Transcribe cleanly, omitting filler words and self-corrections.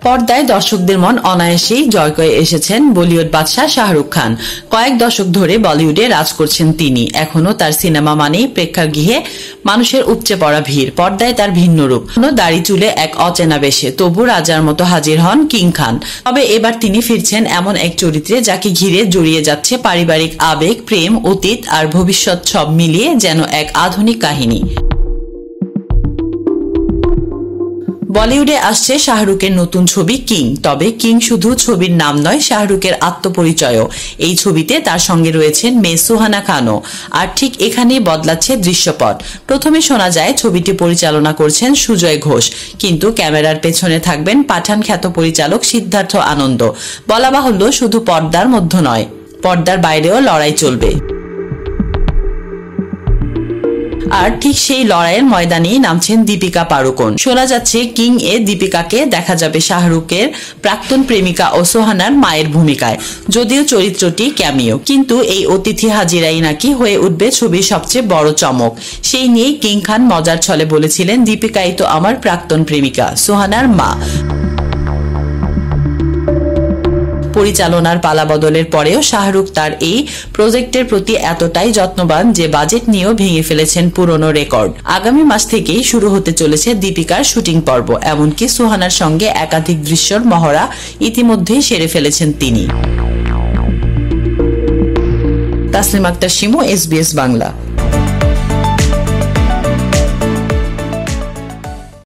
পর্দায় দর্শকদের মন অনায়াসেই জয় করে এসেছেন বলিউড বাদশাহ শাহরুখ খান। কয়েক দশক ধরে বলিউডে রাজ করছেন তিনি। এখনো তার সিনেমা মানেই প্রেক্ষাগৃহে মানুষের উপচে পড়া ভিড়। পর্দায় তার ভিন্ন রূপ, দাড়ি চুলে এক অচেনা বেশে, তবু রাজার মতো হাজির হন কিং খান। তবে এবার তিনি ফিরছেন এমন এক চরিত্রে যাকে ঘিরে জড়িয়ে যাচ্ছে পারিবারিক আবেগ, প্রেম, অতীত আর ভবিষ্যৎ, সব মিলিয়ে যেন এক আধুনিক কাহিনী। বলিউডে আসছে শাহরুখের নতুন ছবি কিং। তবে কিং শুধু ছবির নাম নয়, শাহরুখের আত্মপরিচয়ও। এই ছবিতে তার সঙ্গে রয়েছেন মেয়ে সুহানা খানও। আর ঠিক এখানেই বদলাচ্ছে দৃশ্যপট। প্রথমে শোনা যায় ছবিটি পরিচালনা করছেন সুজয় ঘোষ, কিন্তু ক্যামেরার পেছনে থাকবেন পাঠান খ্যাত পরিচালক সিদ্ধার্থ আনন্দ। বলা বাহুল্য, শুধু পর্দার মধ্যে নয়, পর্দার বাইরেও লড়াই চলবে। আর ঠিক সেই লড়াইয়ের ময়দানেই নামছেন দীপিকা পাড়ুকোন। শোনা যাচ্ছে কিং এ দীপিকাকে দেখা যাবে শাহরুখের প্রাক্তন প্রেমিকা ও সোহানার মায়ের ভূমিকায়। যদিও চরিত্রটি ক্যামিও, কিন্তু এই অতিথি হাজিরাই নাকি হয়ে উঠবে ছবির সবচেয়ে বড় চমক। সেই নিয়েই কিং খান মজার ছলে বলেছিলেন, দীপিকাই তো আমার প্রাক্তন প্রেমিকা, সোহানার মা। পরিচালনার পালাবদলের পরেও শাহরুখ তার এই প্রজেক্টের প্রতি এতটাই যত্নবান যে বাজেট নিয়েও ভেঙে ফেলেছেন পুরনো রেকর্ড। আগামী মাস থেকেই শুরু হতে চলেছে দীপিকার শুটিং পর্ব। এমনকি সুহানার সঙ্গে একাধিক দৃশ্যর মহড়া ইতিমধ্যেই সেরে ফেলেছেন তিনি। তাসলিম আক্তার শিমু, SBS বাংলা।